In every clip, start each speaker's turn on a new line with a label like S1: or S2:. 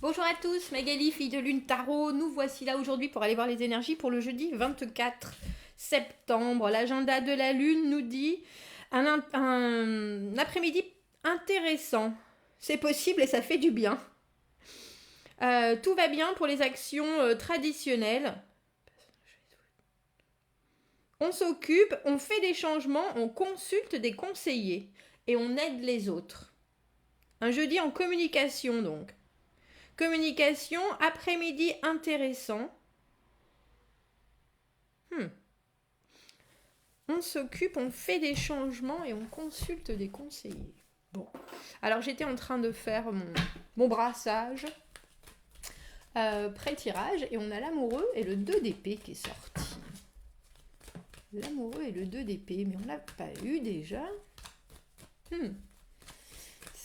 S1: Bonjour à tous, Magali, fille de Lune Tarot. Nous voici là aujourd'hui pour aller voir les énergies pour le jeudi 24 septembre. L'agenda de la Lune nous dit un après-midi intéressant. C'est possible et ça fait du bien. Tout va bien pour les actions traditionnelles. On s'occupe, on fait des changements, on consulte des conseillers et on aide les autres. Un jeudi en communication donc. Communication, après-midi intéressant. On s'occupe, on fait des changements et on consulte des conseillers. Bon, alors j'étais en train de faire mon brassage, pré-tirage, et on a l'amoureux et le 2 d'épée qui est sorti. L'amoureux et le 2 d'épée, mais on l'a pas eu déjà.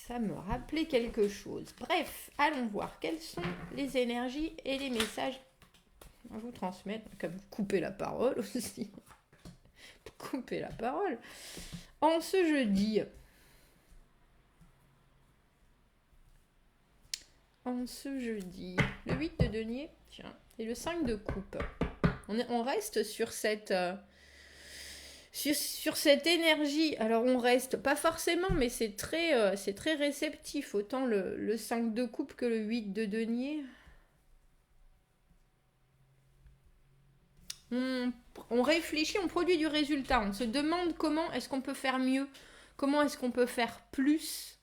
S1: Ça me rappelait quelque chose. Bref, allons voir quelles sont les énergies et les messages à vous transmettre. Comme couper la parole aussi. Couper la parole. En ce jeudi. Le 8 de denier, tiens, et le 5 de coupe. On reste sur cette... sur cette énergie, alors on reste, pas forcément, mais c'est très réceptif, autant le 5 de coupe que le 8 de denier. On réfléchit, on produit du résultat, on se demande comment est-ce qu'on peut faire mieux, comment est-ce qu'on peut faire plus.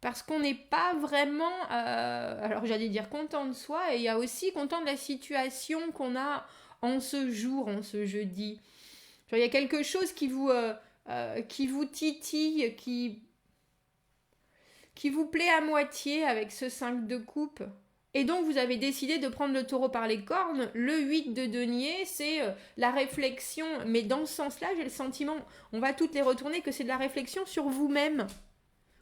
S1: Parce qu'on n'est pas vraiment, alors j'allais dire content de soi, et il y a aussi content de la situation qu'on a en ce jour, en ce jeudi. Genre, il y a quelque chose qui vous titille, qui vous plaît à moitié avec ce 5 de coupe. Et donc vous avez décidé de prendre le taureau par les cornes. Le 8 de denier, c'est la réflexion. Mais dans ce sens-là, j'ai le sentiment, on va toutes les retourner, que c'est de la réflexion sur vous-même.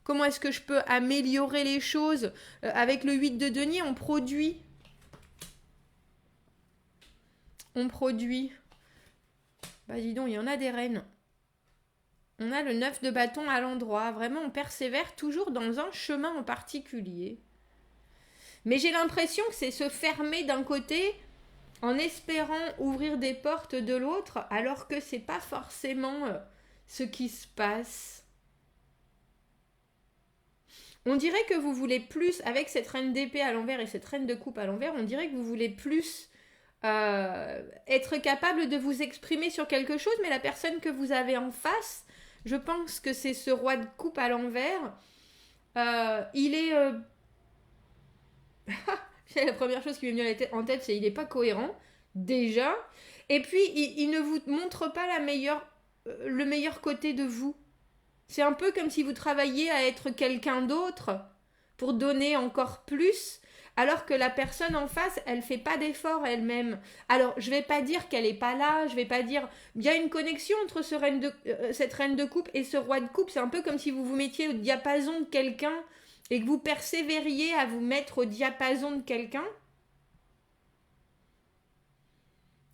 S1: Comment est-ce que je peux améliorer les choses? Avec le 8 de denier, on produit. Bah dis donc, il y en a des reines. On a le 9 de bâton à l'endroit. Vraiment, on persévère toujours dans un chemin en particulier. Mais j'ai l'impression que c'est se fermer d'un côté en espérant ouvrir des portes de l'autre, alors que c'est pas forcément ce qui se passe. On dirait que vous voulez plus, avec cette reine d'épée à l'envers et cette reine de coupe à l'envers, on dirait que vous voulez plus être capable de vous exprimer sur quelque chose, mais la personne que vous avez en face, je pense que c'est ce roi de coupe à l'envers. Il est... la première chose qui m'est venue en tête, c'est qu'il n'est pas cohérent, déjà. Et puis, il ne vous montre pas le meilleur côté de vous. C'est un peu comme si vous travailliez à être quelqu'un d'autre pour donner encore plus, alors que la personne en face, elle fait pas d'effort elle-même. Alors, je vais pas dire qu'elle est pas là, je vais pas dire... Il y a une connexion entre cette reine de coupe et ce roi de coupe. C'est un peu comme si vous vous mettiez au diapason de quelqu'un et que vous persévériez à vous mettre au diapason de quelqu'un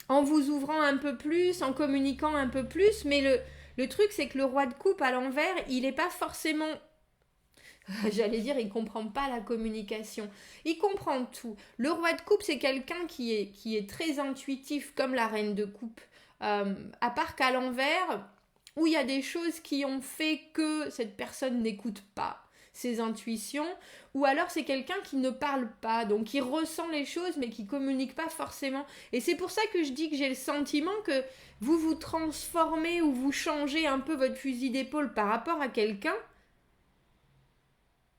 S1: en vous ouvrant un peu plus, en communiquant un peu plus, mais le truc c'est que le roi de coupe à l'envers, il n'est pas forcément... J'allais dire, il comprend pas la communication. Il comprend tout. Le roi de coupe, c'est quelqu'un qui est très intuitif, comme la reine de coupe. À part qu'à l'envers, où il y a des choses qui ont fait que cette personne n'écoute pas ses intuitions, ou alors c'est quelqu'un qui ne parle pas, donc qui ressent les choses mais qui communique pas forcément. Et c'est pour ça que je dis que j'ai le sentiment que vous vous transformez ou vous changez un peu votre fusil d'épaule par rapport à quelqu'un,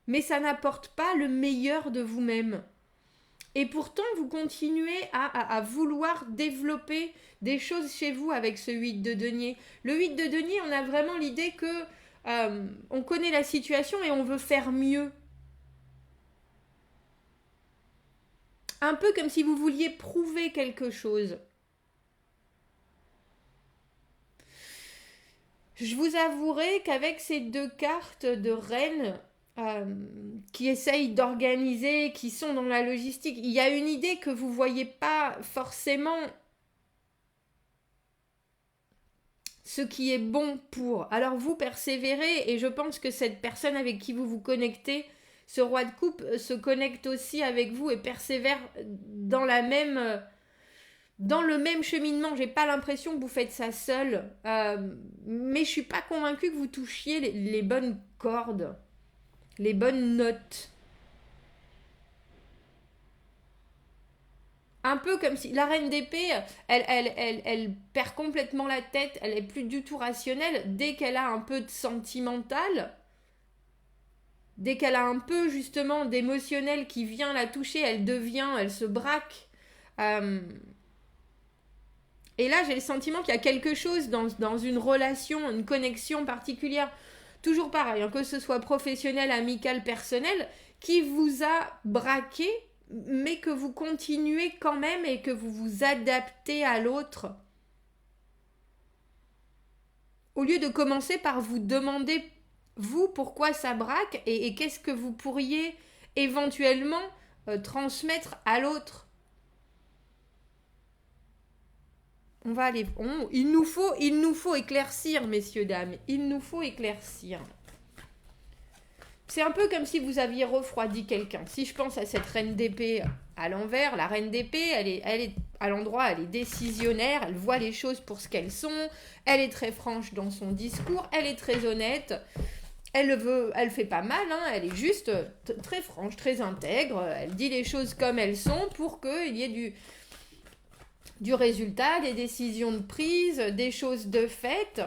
S1: mais ça n'apporte pas le meilleur de vous-même. Et pourtant, vous continuez à vouloir développer des choses chez vous avec ce 8 de denier. Le 8 de denier, on a vraiment l'idée que on connaît la situation et on veut faire mieux. Un peu comme si vous vouliez prouver quelque chose. Je vous avouerai qu'avec ces deux cartes de reine qui essayent d'organiser, qui sont dans la logistique, il y a une idée que vous ne voyez pas forcément ce qui est bon pour. Alors vous persévérez et je pense que cette personne avec qui vous vous connectez, ce roi de coupe se connecte aussi avec vous et persévère dans la même... dans le même cheminement. J'ai pas l'impression que vous faites ça seul, mais je suis pas convaincue que vous touchiez les bonnes cordes, les bonnes notes. Un peu comme si la reine d'épée, elle perd complètement la tête, elle est plus du tout rationnelle. Dès qu'elle a un peu de sentimental, dès qu'elle a un peu justement d'émotionnel qui vient la toucher, elle se braque. Et là, j'ai le sentiment qu'il y a quelque chose dans une relation, une connexion particulière, toujours pareil, hein, que ce soit professionnel, amical, personnel, qui vous a braqué, mais que vous continuez quand même et que vous vous adaptez à l'autre. Au lieu de commencer par vous demander, vous, pourquoi ça braque et qu'est-ce que vous pourriez éventuellement transmettre à l'autre. On va aller. Il nous faut éclaircir, messieurs, dames. Il nous faut éclaircir. C'est un peu comme si vous aviez refroidi quelqu'un. Si je pense à cette reine d'épée à l'envers, la reine d'épée, elle est à l'endroit, elle est décisionnaire, elle voit les choses pour ce qu'elles sont, elle est très franche dans son discours, elle est très honnête, elle fait pas mal, hein, elle est juste très franche, très intègre, elle dit les choses comme elles sont pour qu'il y ait du résultat, des décisions de prise, des choses de fait.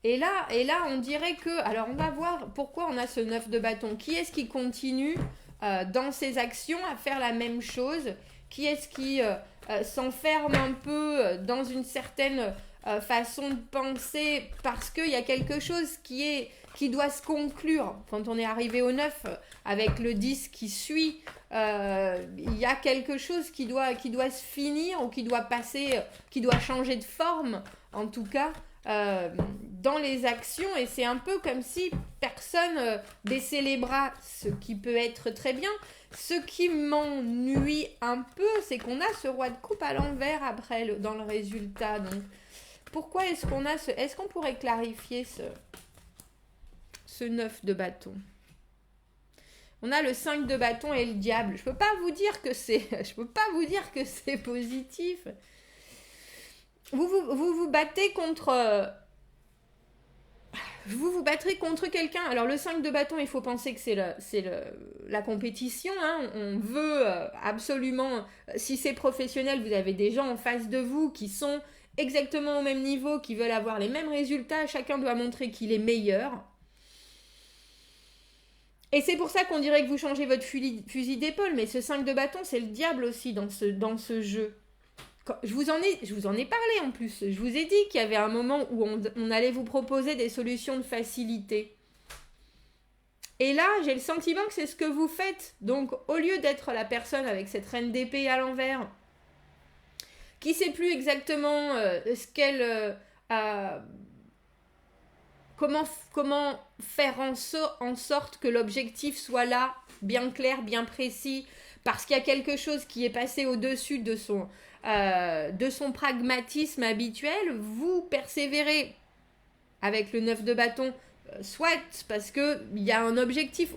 S1: Et là, on dirait que... Alors, on va voir pourquoi on a ce 9 de bâton. Qui est-ce qui continue dans ses actions à faire la même chose? Qui est-ce qui s'enferme un peu dans une certaine façon de penser parce qu'il y a quelque chose qui doit se conclure? Quand on est arrivé au 9, avec le 10 qui suit, il y a quelque chose qui doit se finir ou qui doit passer, qui doit changer de forme, en tout cas. Dans les actions, et c'est un peu comme si personne baissait les bras, ce qui peut être très bien. Ce qui m'ennuie un peu, c'est qu'on a ce roi de coupe à l'envers après dans le résultat. Donc, pourquoi est-ce qu'on a ce... Est-ce qu'on pourrait clarifier ce 9 de bâton? On a le 5 de bâton et le diable. Je peux pas vous dire que c'est positif. Vous battez contre... vous battrez contre quelqu'un. Alors le 5 de bâton, il faut penser que c'est la compétition. Hein. On veut absolument... Si c'est professionnel, vous avez des gens en face de vous qui sont exactement au même niveau, qui veulent avoir les mêmes résultats. Chacun doit montrer qu'il est meilleur. Et c'est pour ça qu'on dirait que vous changez votre fusil d'épaule. Mais ce 5 de bâton, c'est le diable aussi dans ce jeu. Je vous en ai parlé en plus. Je vous ai dit qu'il y avait un moment où on allait vous proposer des solutions de facilité. Et là, j'ai le sentiment que c'est ce que vous faites. Donc, au lieu d'être la personne avec cette reine d'épée à l'envers, qui ne sait plus exactement ce qu'elle... comment faire en sorte que l'objectif soit là, bien clair, bien précis, parce qu'il y a quelque chose qui est passé au-dessus de son pragmatisme habituel, vous persévérez avec le 9 de bâton, soit parce qu'il y a un objectif,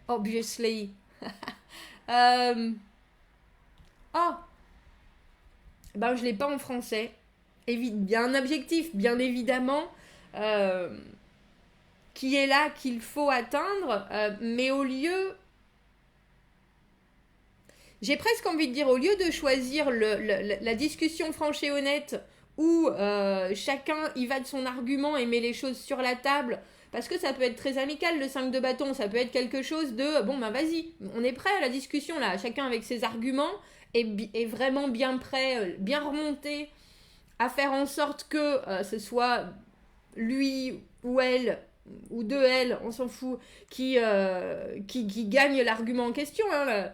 S1: obviously. Ben, je l'ai pas en français. Il y a un objectif, bien évidemment, qui est là, qu'il faut atteindre, mais au lieu... J'ai presque envie de dire, au lieu de choisir la discussion franche et honnête, où chacun y va de son argument et met les choses sur la table, parce que ça peut être très amical, le 5 de bâton, ça peut être quelque chose de, bon ben vas-y, on est prêt à la discussion là, chacun avec ses arguments, est vraiment bien prêt, bien remonté, à faire en sorte que ce soit lui ou elle, ou deux elle, on s'en fout, qui gagne l'argument en question, hein,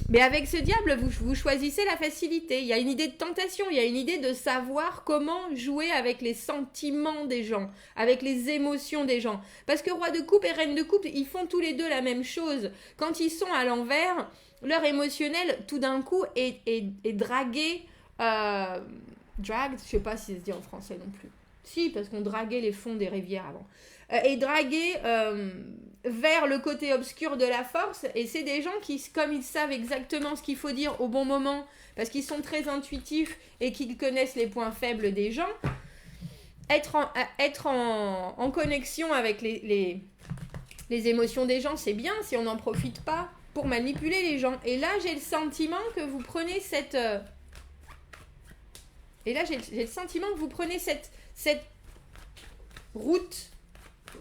S1: mais avec ce diable, vous choisissez la facilité. Il y a une idée de tentation, il y a une idée de savoir comment jouer avec les sentiments des gens, avec les émotions des gens. Parce que roi de coupe et reine de coupe, ils font tous les deux la même chose. Quand ils sont à l'envers, leur émotionnel, tout d'un coup, est dragué dragged, je sais pas si ça se dit en français non plus. Si, parce qu'on draguait les fonds des rivières avant. Et draguer vers le côté obscur de la force. Et c'est des gens qui, comme ils savent exactement ce qu'il faut dire au bon moment, parce qu'ils sont très intuitifs et qu'ils connaissent les points faibles des gens, être en connexion avec les émotions des gens, c'est bien si on n'en profite pas pour manipuler les gens. Et là, j'ai le sentiment que vous prenez cette... Et là, j'ai le sentiment que vous prenez cette route,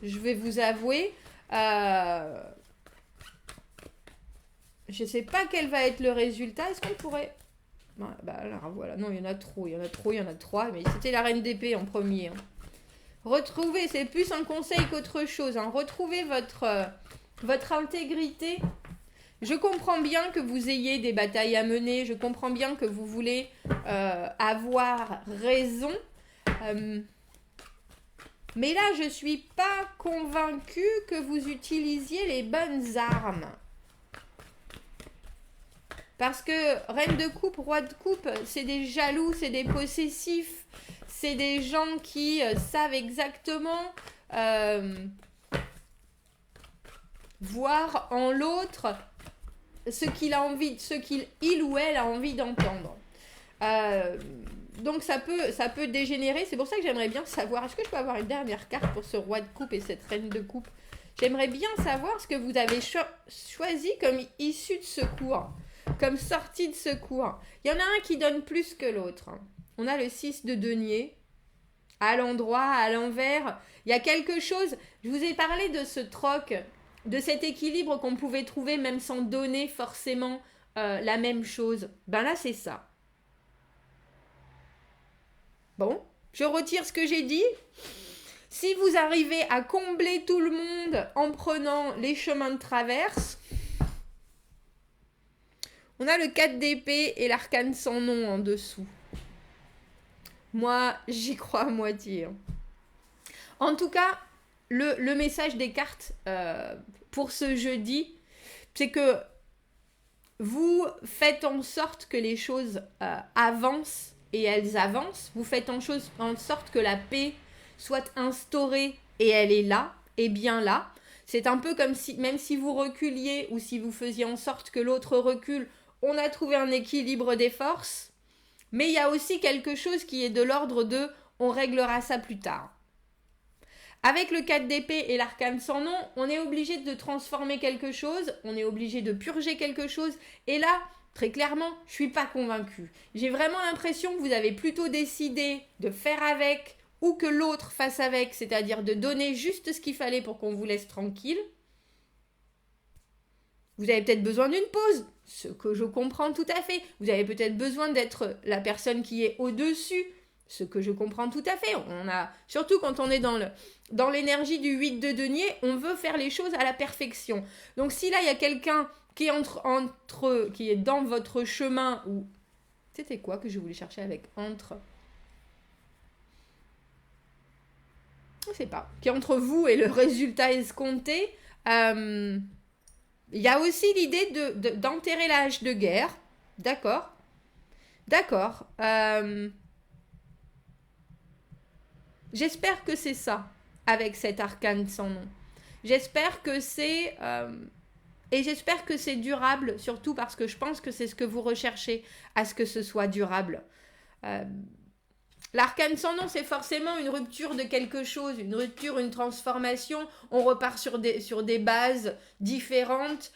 S1: je vais vous avouer. Je sais pas quel va être le résultat. Est-ce qu'on pourrait... alors voilà, non, il y en a trop, il y en a trois, mais c'était la reine d'épée en premier. Hein. Retrouvez, c'est plus un conseil qu'autre chose, hein. Retrouvez votre intégrité. Je comprends bien que vous ayez des batailles à mener, je comprends bien que vous voulez avoir raison. Mais là, je ne suis pas convaincue que vous utilisiez les bonnes armes. Parce que reine de coupe, roi de coupe, c'est des jaloux, c'est des possessifs, c'est des gens qui savent exactement voir en l'autre ce qu'il a envie, il ou elle a envie d'entendre. Donc ça peut dégénérer. C'est pour ça que j'aimerais bien savoir, est-ce que je peux avoir une dernière carte pour ce roi de coupe et cette reine de coupe? J'aimerais bien savoir ce que vous avez choisi comme issue de secours, comme sortie de secours. Il y en a un qui donne plus que l'autre. On a le 6 de denier, à l'endroit, à l'envers. Il y a quelque chose, je vous ai parlé de ce troc, de cet équilibre qu'on pouvait trouver même sans donner forcément la même chose. Ben là, c'est ça. Bon, je retire ce que j'ai dit. Si vous arrivez à combler tout le monde en prenant les chemins de traverse, on a le 4 d'épée et l'arcane sans nom en dessous. Moi, j'y crois à moitié. En tout cas, le message des cartes pour ce jeudi, c'est que vous faites en sorte que les choses avancent et elles avancent. Vous faites en sorte que la paix soit instaurée et elle est là, et bien là. C'est un peu comme si, même si vous reculiez ou si vous faisiez en sorte que l'autre recule, on a trouvé un équilibre des forces. Mais il y a aussi quelque chose qui est de l'ordre de « on réglera ça plus tard ». Avec le 4 d'épée et l'arcane sans nom, on est obligé de transformer quelque chose, on est obligé de purger quelque chose. Et là, très clairement, je ne suis pas convaincue. J'ai vraiment l'impression que vous avez plutôt décidé de faire avec ou que l'autre fasse avec, c'est-à-dire de donner juste ce qu'il fallait pour qu'on vous laisse tranquille. Vous avez peut-être besoin d'une pause, ce que je comprends tout à fait. Vous avez peut-être besoin d'être la personne qui est au-dessus, ce que je comprends tout à fait. Surtout quand on est dans l'énergie du 8 de denier, on veut faire les choses à la perfection. Donc si là, il y a quelqu'un qui est qui est dans votre chemin, ou... C'était quoi que je voulais chercher avec entre... Je ne sais pas. Qui est entre vous et le résultat escompté. Il y a aussi l'idée d'enterrer la hache de guerre. D'accord. J'espère que c'est ça, avec cet arcane sans nom. J'espère que c'est... et j'espère que c'est durable, surtout parce que je pense que c'est ce que vous recherchez, à ce que ce soit durable. L'arcane sans nom, c'est forcément une rupture de quelque chose, une rupture, une transformation. On repart sur des bases différentes.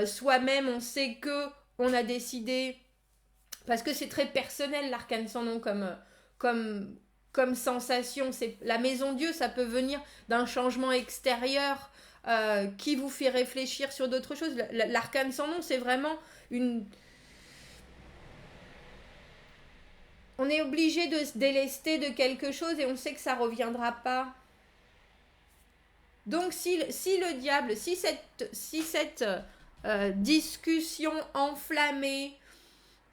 S1: Soi-même, on sait que on a décidé... Parce que c'est très personnel, l'arcane sans nom, comme sensation. La maison Dieu, ça peut venir d'un changement extérieur qui vous fait réfléchir sur d'autres choses. L'arcane sans nom, c'est vraiment une... On est obligé de se délester de quelque chose et on sait que ça ne reviendra pas. Donc si le diable, si cette discussion enflammée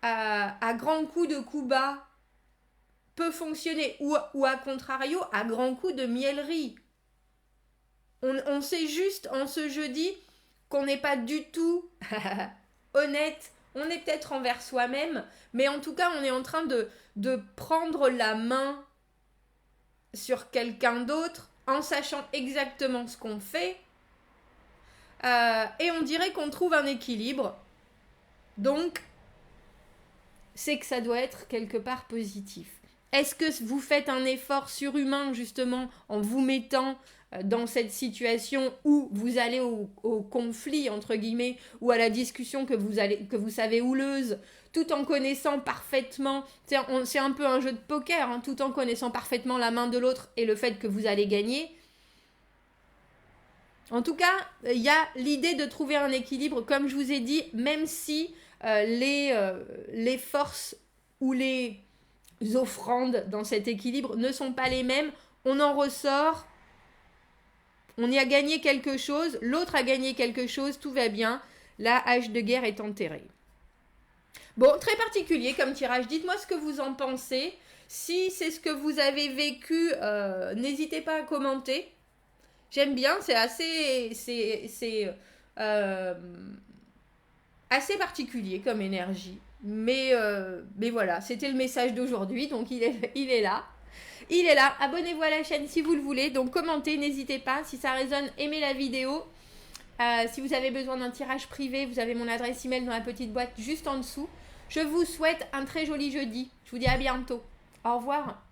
S1: à grands coups de coups bas peut fonctionner, ou à contrario, à grands coups de mielerie. On sait juste en ce jeudi qu'on n'est pas du tout honnête, on est peut-être envers soi-même, mais en tout cas, on est en train de prendre la main sur quelqu'un d'autre en sachant exactement ce qu'on fait. Et on dirait qu'on trouve un équilibre. Donc, c'est que ça doit être quelque part positif. Est-ce que vous faites un effort surhumain justement en vous mettant dans cette situation où vous allez au conflit entre guillemets ou à la discussion que vous savez houleuse, tout en connaissant parfaitement, c'est un peu un jeu de poker, hein, tout en connaissant parfaitement la main de l'autre et le fait que vous allez gagner. En tout cas, il y a l'idée de trouver un équilibre, comme je vous ai dit, même si les forces ou les offrandes dans cet équilibre ne sont pas les mêmes, on en ressort, on y a gagné quelque chose, l'autre a gagné quelque chose, tout va bien, la hache de guerre est enterrée. Bon, très particulier comme tirage, dites-moi ce que vous en pensez, si c'est ce que vous avez vécu, n'hésitez pas à commenter, j'aime bien, c'est assez particulier comme énergie. Mais voilà, c'était le message d'aujourd'hui, donc il est là. Il est là, abonnez-vous à la chaîne si vous le voulez, donc commentez, n'hésitez pas, si ça résonne, aimez la vidéo. Si vous avez besoin d'un tirage privé, vous avez mon adresse email dans la petite boîte juste en dessous. Je vous souhaite un très joli jeudi, je vous dis à bientôt, au revoir.